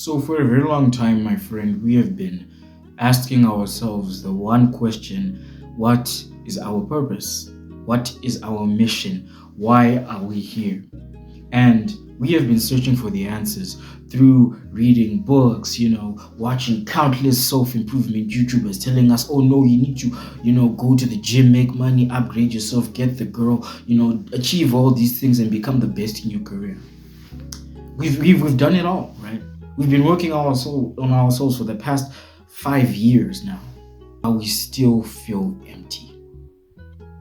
So, for a very long time, my friend, we have been asking ourselves the one question: what is our purpose? What is our mission? Why are we here? And we have been searching for the answers through reading books, watching countless self improvement YouTubers telling us, oh no, you need to, go to the gym, make money, upgrade yourself, get the girl, achieve all these things and become the best in your career. We've done it all, right? We've been working on ourselves for the past 5 years now. But we still feel empty,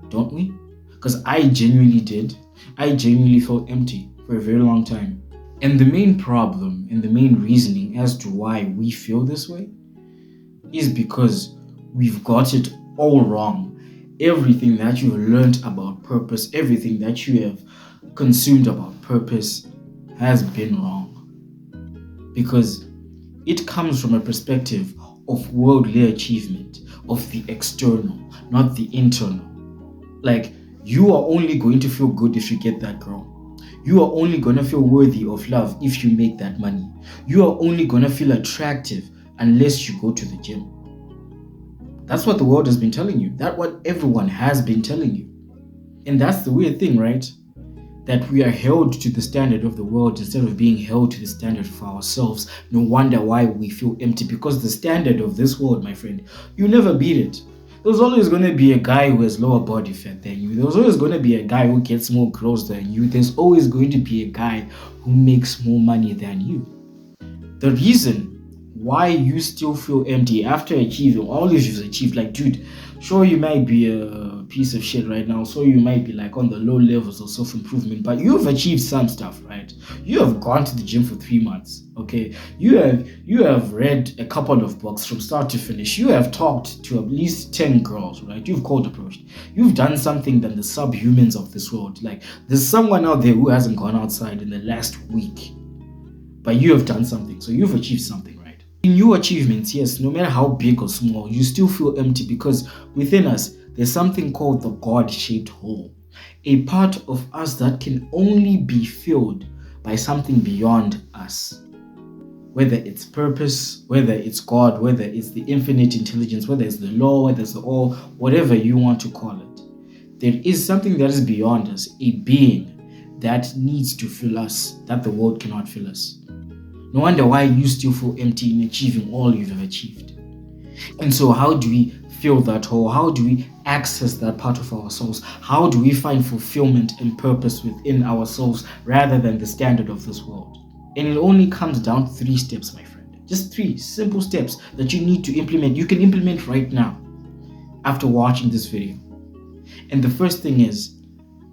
don't we? Because I genuinely did. I genuinely felt empty for a very long time. And the main problem and the main reasoning as to why we feel this way is because we've got it all wrong. Everything that you've learned about purpose, everything that you have consumed about purpose has been wrong. Because it comes from a perspective of worldly achievement, of the external, not the internal. Like, you are only going to feel good if you get that girl. You are only going to feel worthy of love if you make that money. You are only going to feel attractive unless you go to the gym. That's what the world has been telling you. That's what everyone has been telling you. And that's the weird thing, right? That we are held to the standard of the world instead of being held to the standard for ourselves. No wonder why we feel empty, because the standard of this world, my friend, you never beat it. There's always going to be a guy who has lower body fat than you. There's always going to be a guy who gets more girls than you. There's always going to be a guy who makes more money than you. The reason why you still feel empty after achieving all you've achieved, like, dude, sure, you might be a piece of shit right now, so you might be like on the low levels of self-improvement, but you've achieved some stuff, right? You have gone to the gym for 3 months, okay? You have read a couple of books from start to finish. You have talked to at least 10 girls, right? You've cold approached. You've done something than the subhumans of this world. Like, there's someone out there who hasn't gone outside in the last week, but you have done something, so you've achieved something, right? In your achievements, yes, no matter how big or small, you still feel empty because within us, there's something called the God-shaped hole. A part of us that can only be filled by something beyond us. Whether it's purpose, whether it's God, whether it's the infinite intelligence, whether it's the law, whether it's the all, whatever you want to call it. There is something that is beyond us, a being that needs to fill us, that the world cannot fill us. No wonder why you still feel empty in achieving all you've achieved. And so how do we fill that hole? How do we access that part of ourselves? How do we find fulfillment and purpose within ourselves rather than the standard of this world? And it only comes down to 3 steps, my friend. Just 3 simple steps that you need to implement. You can implement right now after watching this video. And the first thing is,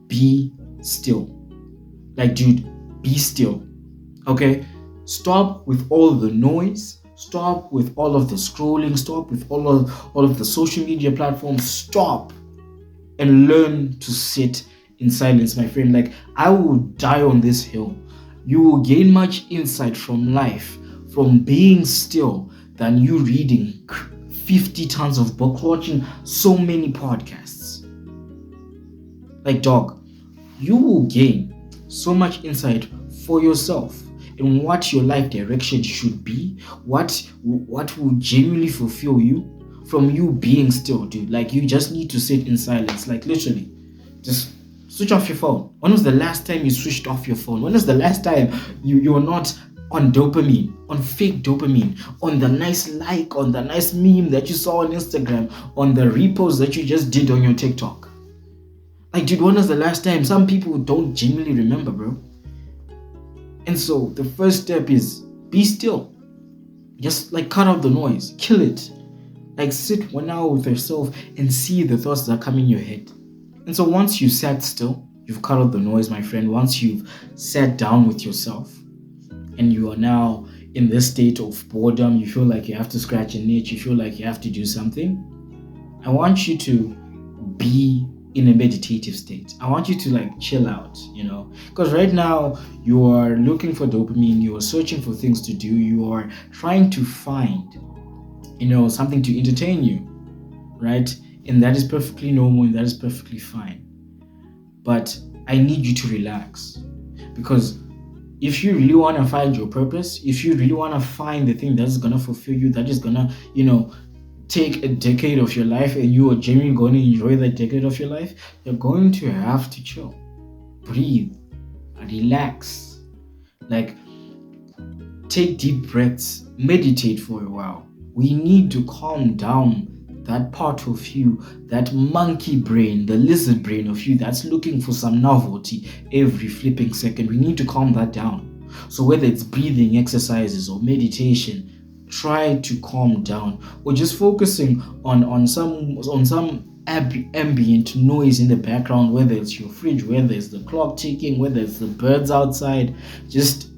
be still. Like, dude, be still. Okay? Stop with all the noise. Stop with all of the scrolling. Stop with all of the social media platforms. Stop and learn to sit in silence, my friend. Like, I will die on this hill. You will gain much insight from life, from being still, than you reading 50 tons of books, watching so many podcasts. Like, dog, you will gain so much insight for yourself and what your life direction should be, what will genuinely fulfill you from you being still, dude. Like, you just need to sit in silence. Like, literally, just switch off your phone. When was the last time you switched off your phone? When was the last time you were not on dopamine, on fake dopamine, on the nice like, on the nice meme that you saw on Instagram, on the repost that you just did on your TikTok? Like, dude, when was the last time? Some people don't genuinely remember, bro. And so the first step is be still. Just like cut out the noise, kill it. Like, sit 1 hour with yourself and see the thoughts that come in your head. And so once you sat still, you've cut out the noise, my friend. Once you've sat down with yourself and you are now in this state of boredom, you feel like you have to scratch an itch, you feel like you have to do something, I want you to be in a meditative state. I want you to like chill out, because right now you are looking for dopamine, you are searching for things to do, you are trying to find, something to entertain you, right? And that is perfectly normal and that is perfectly fine. But I need you to relax, because If you really want to find your purpose, if you really want to find the thing that's going to fulfill you, that is going to, take a decade of your life, and you are genuinely going to enjoy that decade of your life, you're going to have to chill, breathe, relax. Like, take deep breaths, meditate for a while. We need to calm down that part of you, that monkey brain, the lizard brain of you that's looking for some novelty every flipping second. We need to calm that down. So whether it's breathing exercises or meditation, try to calm down, or just focusing on some ambient noise in the background, whether it's your fridge, whether it's the clock ticking, whether it's the birds outside. Just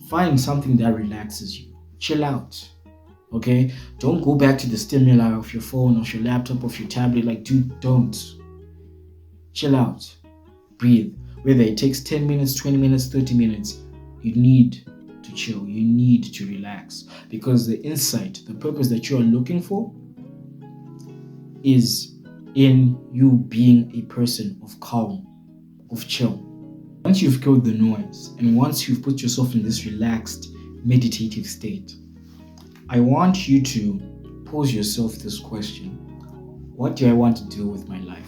find something that relaxes you. Chill out. Okay? Don't go back to the stimuli of your phone, of your laptop, of your tablet. Like, dude, don't. Chill out. Breathe. Whether it takes 10 minutes, 20 minutes, 30 minutes, you need to chill. You need to relax. Because the insight, the purpose that you are looking for is in you being a person of calm, of chill. Once you've killed the noise, and once you've put yourself in this relaxed, meditative state, I want you to pose yourself this question. What do I want to do with my life?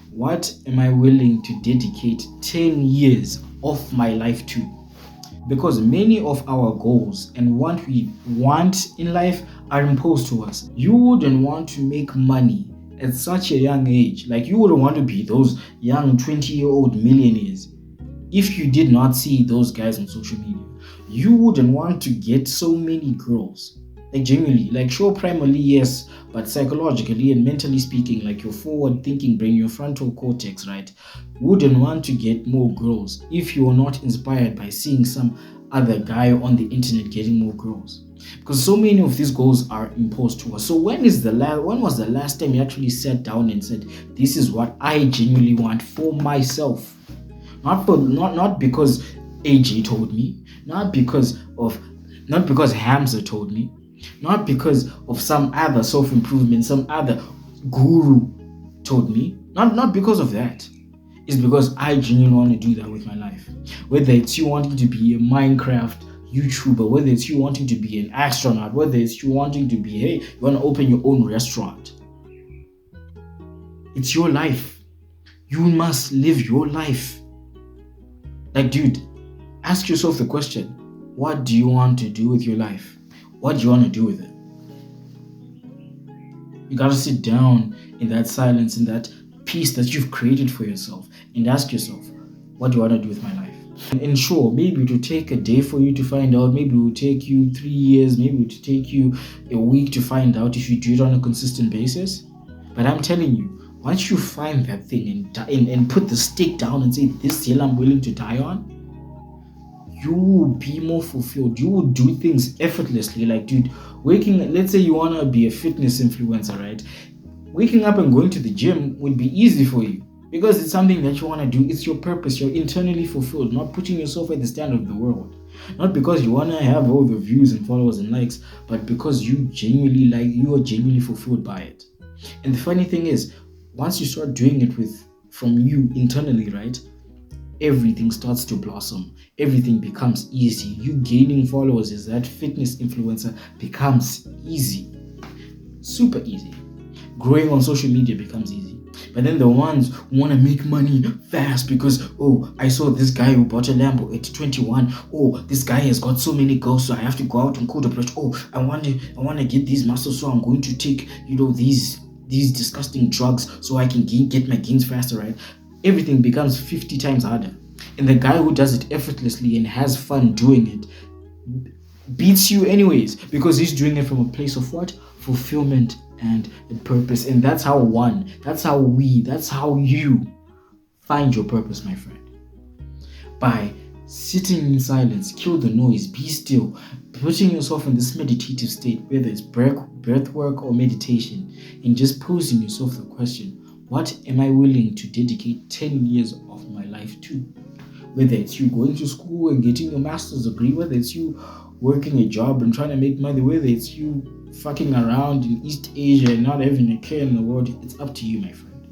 What am I willing to dedicate 10 years of my life to? Because many of our goals and what we want in life are imposed to us. You wouldn't want to make money at such a young age. Like, you wouldn't want to be those young 20-year-old millionaires if you did not see those guys on social media. You wouldn't want to get so many girls. Like, genuinely, like, sure, primarily yes, but psychologically and mentally speaking, like your forward thinking brain, your frontal cortex, right, wouldn't want to get more girls if you were not inspired by seeing some other guy on the internet getting more girls. Because so many of these goals are imposed to us. So when was the last time you actually sat down and said, this is what I genuinely want for myself? Not because AJ told me, not because Hamza told me, not because of some other self-improvement, some other guru told me, not because of that. It's because I genuinely want to do that with my life. Whether it's you wanting to be a Minecraft YouTuber, whether it's you wanting to be an astronaut, whether it's you wanting to be, hey, you want to open your own restaurant. It's your life. You must live your life. Like, dude, ask yourself the question, what do you want to do with your life? What do you want to do with it? You gotta sit down in that silence, in that peace that you've created for yourself, and ask yourself, what do you want to do with my life? And sure, maybe it will take a day for you to find out, maybe it will take you 3 years, maybe it will take you a week to find out if you do it on a consistent basis. But I'm telling you, once you find that thing and put the stake down and say, this hill I'm willing to die on, you will be more fulfilled. You will do things effortlessly. Like, dude, let's say you want to be a fitness influencer, right? Waking up and going to the gym would be easy for you because it's something that you want to do. It's your purpose. You're internally fulfilled, not putting yourself at the standard of the world. Not because you want to have all the views and followers and likes, but because you are genuinely fulfilled by it. And the funny thing is, once you start doing it from you internally, right, everything starts to blossom. Everything becomes easy. You gaining followers as that fitness influencer becomes easy. Super easy. Growing on social media becomes easy. But then the ones who want to make money fast because, oh, I saw this guy who bought a Lambo at 21. Oh, this guy has got so many girls, so I have to go out and code a brush. Oh, I want to get these muscles, so I'm going to take, these disgusting drugs so I can get my gains faster, right? Everything becomes 50 times harder. And the guy who does it effortlessly and has fun doing it beats you anyways, because he's doing it from a place of what? Fulfillment and purpose. And that's how you find your purpose, my friend. By sitting in silence, kill the noise, be still, putting yourself in this meditative state, whether it's breath work or meditation, and just posing yourself the question, what am I willing to dedicate 10 years of my life to? Whether it's you going to school and getting your master's degree, whether it's you working a job and trying to make money, whether it's you fucking around in East Asia and not having a care in the world, it's up to you, my friend.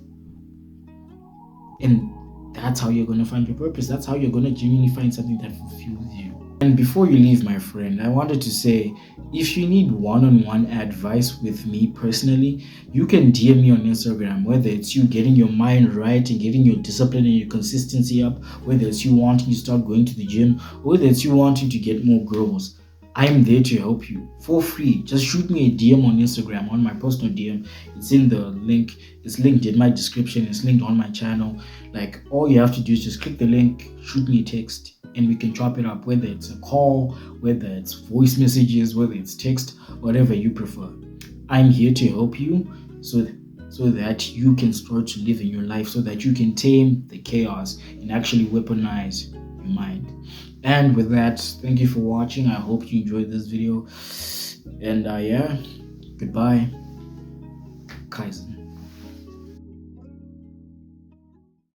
And That's how you're going to find your purpose. That's how you're going to genuinely find something that fulfills you. And before you leave, my friend, I wanted to say, if you need one-on-one advice with me personally, you can DM me on Instagram, whether it's you getting your mind right and getting your discipline and your consistency up, whether it's you wanting to start going to the gym, or whether it's you wanting to get more girls. I'm there to help you for free. Just shoot me a DM on Instagram, on my personal DM. It's in the link. It's linked in my description. It's linked on my channel. Like, all you have to do is just click the link, shoot me a text, and we can chop it up, whether it's a call, whether it's voice messages, whether it's text, whatever you prefer. I'm here to help you so that you can start to live in your life, so that you can tame the chaos and actually weaponize your mind. And with that, thank you for watching. I hope you enjoyed this video. And yeah, goodbye. Kaizen.